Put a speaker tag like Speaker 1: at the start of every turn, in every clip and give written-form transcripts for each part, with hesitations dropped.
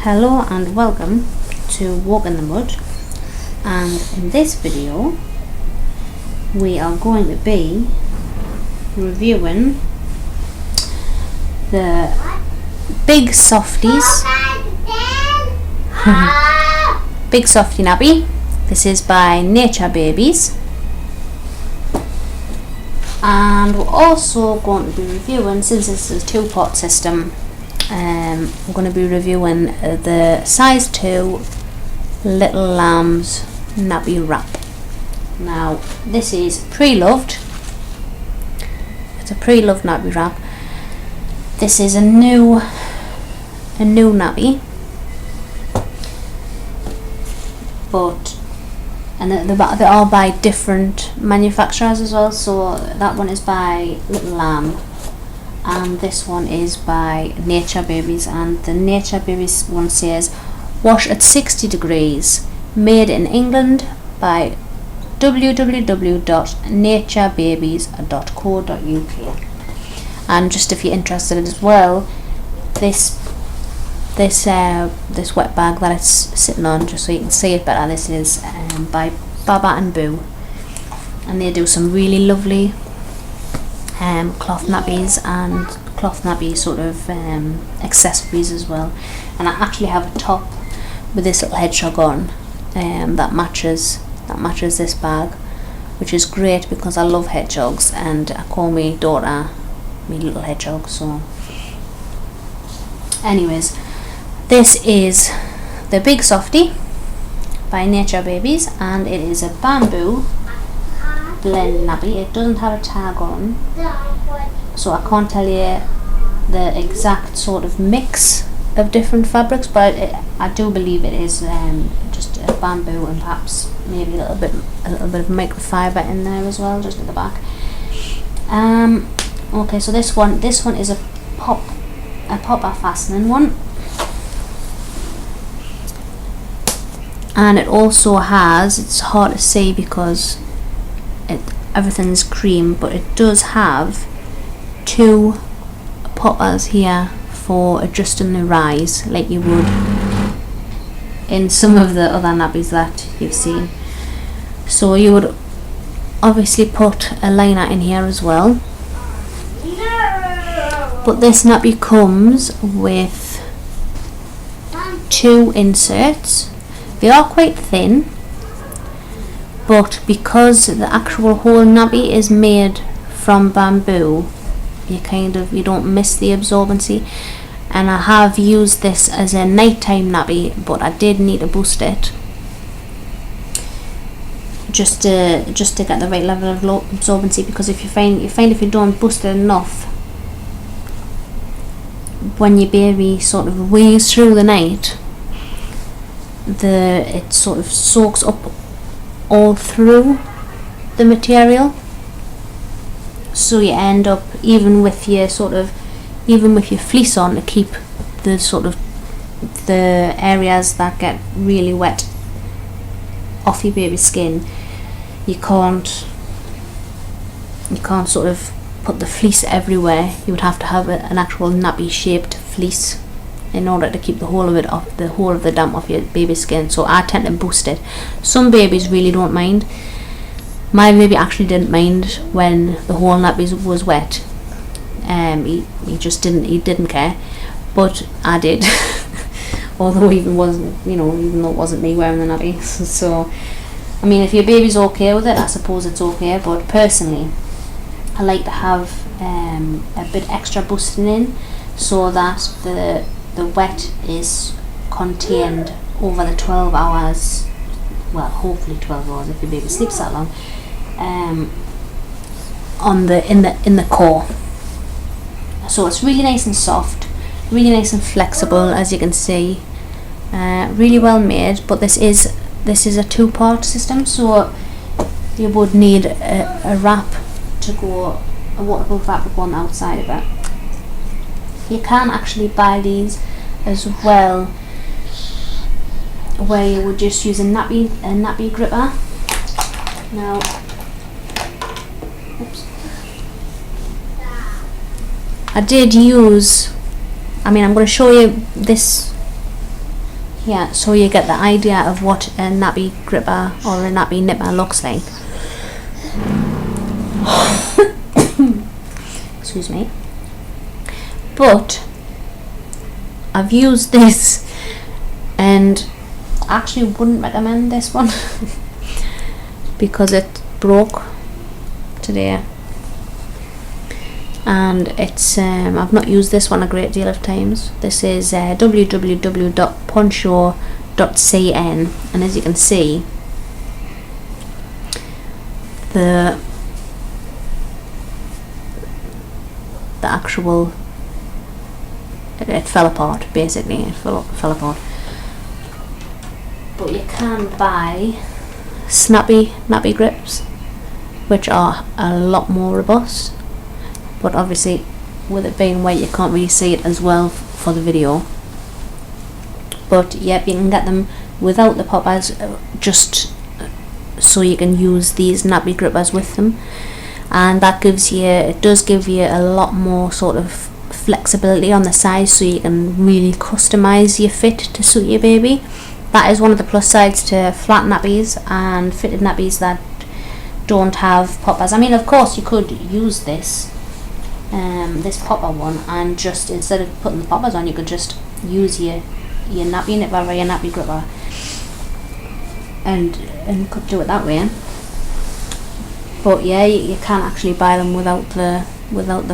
Speaker 1: Hello and welcome to Walk in the Mud, and in this video we are going to be reviewing the big Softies Big Softy Nappy. This is by Nature Babies, and we're also going to be reviewing, since this is a two-part system, we're going to be reviewing the size 2 Little Lambs Nappy wrap. Now this is pre-loved. It's a pre-loved nappy wrap. This is a new nappy, and they're all by different manufacturers as well. So that one is by Little Lamb, and this one is by Nature Babies, and the Nature Babies one says wash at 60 degrees, made in England by www.naturebabies.co.uk. And just if you're interested as well, this wet bag that it's sitting on, just so you can see it better, this is by Baba+Boo, and they do some really lovely cloth nappies and cloth nappy sort of accessories as well. And I actually have a top with this little hedgehog on that matches this bag, which is great because I love hedgehogs and I call my daughter my little hedgehog. So anyways, this is the Big Softy by Nature Babies, and it is a bamboo blend nappy. It doesn't have a tag on, so I can't tell you the exact sort of mix of different fabrics, but I do believe it is just a bamboo and perhaps maybe a little bit of microfiber in there as well, just at the back. Okay, so this one is a popper fastening one, and it also has, it's hard to see because everything's cream, but it does have 2 poppers here for adjusting the rise, like you would in some of the other nappies that you've seen. So you would obviously put a liner in here as well, but this nappy comes with 2 inserts. They are quite thin, but because the actual whole nappy is made from bamboo, you don't miss the absorbency. And I have used this as a nighttime nappy, but I did need to boost it just to get the right level of absorbency, because if you find if you don't boost it enough, when your baby sort of weans through the night, it sort of soaks up all through the material, so you end up, even with your fleece on to keep the sort of the areas that get really wet off your baby's skin, you can't sort of put the fleece everywhere. You would have to have an actual nappy shaped fleece in order to keep the whole of the damp off your baby's skin. So I tend to boost it. Some babies really don't mind. My baby actually didn't mind when the whole nappy was wet. He didn't care, but I did. Although even though it wasn't me wearing the nappy. So I mean, if your baby's okay with it, I suppose it's okay, but personally I like to have a bit extra boosting in, so that the wet is contained over the 12 hours, well, hopefully 12 hours if your baby sleeps that long, in the core. So it's really nice and soft, really nice and flexible, as you can see, really well made. But this is a 2-part system, so you would need a wrap to go, a waterproof wrap to go on the outside of it. You can actually buy these as well, where you would just use a nappy gripper. Now, oops. I'm going to show you this Yeah, so you get the idea of what a nappy gripper or a nappy nipper looks like. Excuse me. But I've used this and actually wouldn't recommend this one because it broke today, and it's I've not used this one a great deal of times. This is www.poncho.cn, and as you can see, the actual it fell apart. Basically, it fell apart. But you can buy nappy grips, which are a lot more robust, but obviously with it being wet you can't really see it as well for the video. But yep, you can get them without the poppers, just so you can use these nappy grippers with them, and that does give you a lot more sort of flexibility on the size, so you can really customize your fit to suit your baby. That is one of the plus sides to flat nappies and fitted nappies that don't have poppers. I mean, of course you could use this popper one, and just instead of putting the poppers on, you could just use your nappy nipper or your nappy gripper and could do it that way. But yeah, you can actually buy them without the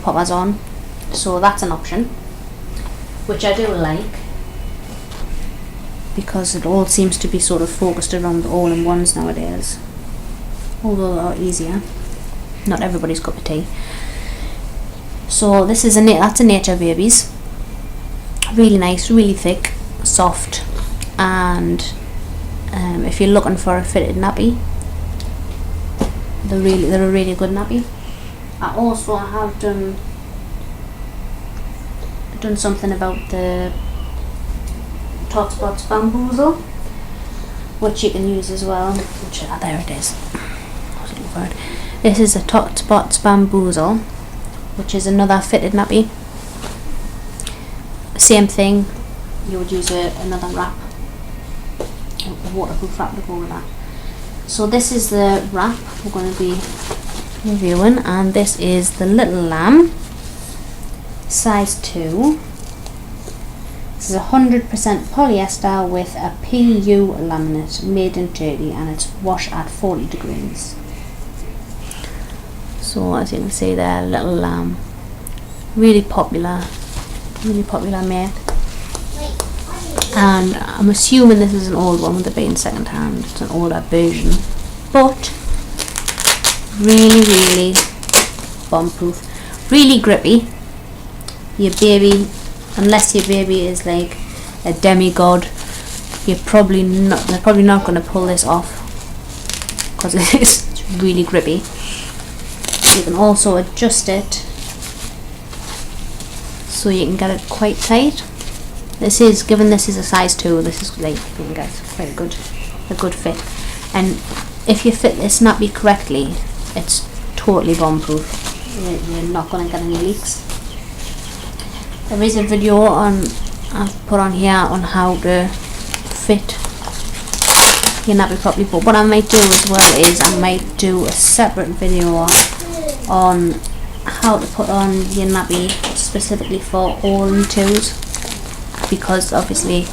Speaker 1: poppers on, so that's an option, which I do like, because it all seems to be sort of focused around the all-in-ones nowadays, although they're easier. Not everybody's cup of tea. So this is that's a Nature Babies. Really nice, really thick, soft, and if you're looking for a fitted nappy, they're a really good nappy. I also have done something about the Tot Spots Bamboozle, which you can use as well. There it is. This is a Tot Spots Bamboozle, which is another fitted nappy. Same thing, you would use another wrap, a waterproof wrap to go with that. So this is the wrap we're going to be reviewing, and this is the Little Lamb, size 2. This is 100% polyester with a PU laminate, made in Turkey, and it's washed at 40 degrees. So as you can see there, Little Lamb, really popular make. And I'm assuming this is an old one with it being second hand. It's an older version, but really bomb-proof, really grippy. Your baby, unless your baby is like a demigod, they're probably not going to pull this off, because it's really grippy. You can also adjust it so you can get it quite tight. Given this is a size 2, this is like, you can get quite a good fit. And if you fit this nappy correctly, it's totally bomb-proof. You're not going to get any leaks. There is a video I've put on here on how to fit your nappy properly, but what I might do as well is I might do a separate video on how to put on your nappy specifically for all-in-twos, because obviously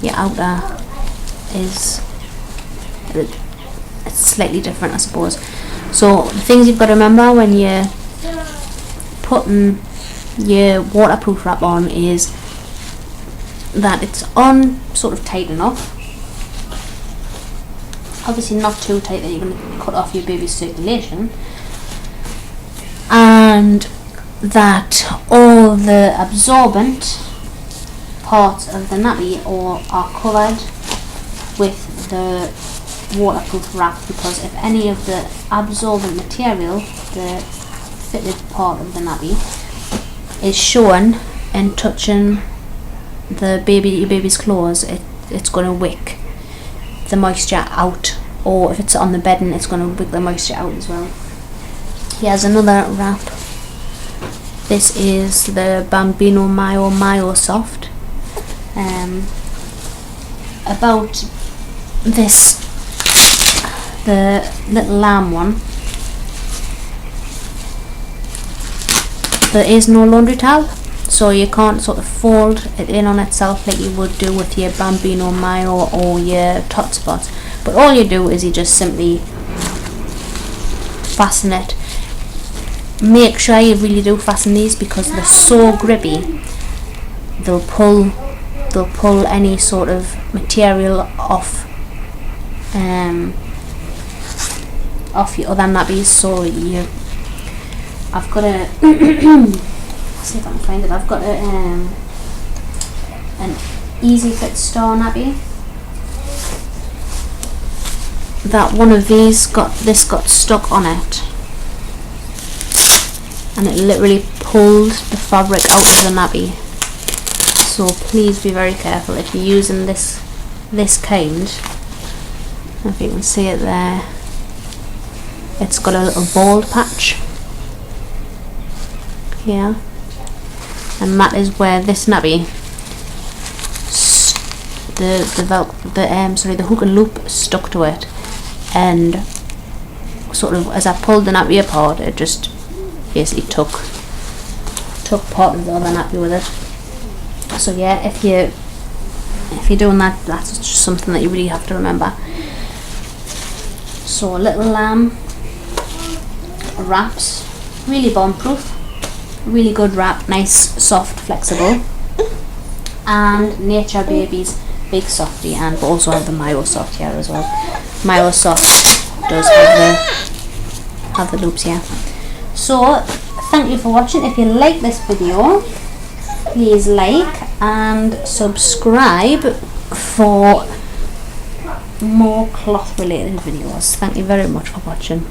Speaker 1: your outer it's slightly different, I suppose. So the things you've got to remember when you're putting your waterproof wrap on is that it's on sort of tight enough, obviously not too tight that you're going to cut off your baby's circulation, and that all the absorbent parts of the nappy are covered with the waterproof wrap, because if any of the absorbent material, the fitted part of the nappy, is shown and touching your baby's clothes, it's going to wick the moisture out, or if it's on the bedding, it's going to wick the moisture out as well. Here's another wrap. This is the Bambino Mio Miosoft. about this, the little lamb one, there is no laundry tab, so you can't sort of fold it in on itself like you would do with your Bambino Mio or your Tot Spots. But all you do is you just simply fasten it. Make sure you really do fasten these because they're so grippy. They'll pull any sort of material off off your other nappies. So I've got a see if I can find it. I've got an Easy Fit Star nappy. That one of these got stuck on it, and it literally pulled the fabric out of the nappy. So please be very careful if you're using this kind. If you can see it there, it's got a little bald patch here, and that is where this nappy, the hook and loop stuck to it, and sort of as I pulled the nappy apart, it just basically took part of the other nappy with it. So yeah, if you're doing that, that's just something that you really have to remember. So little lamb wraps, really bomb-proof, really good wrap, nice, soft, flexible. And Nature Baby's big softie, and we also have the Miosoft here as well. Miosoft does have the loops here. So thank you for watching. If you like this video, please like and subscribe for more cloth related videos. Thank you very much for watching.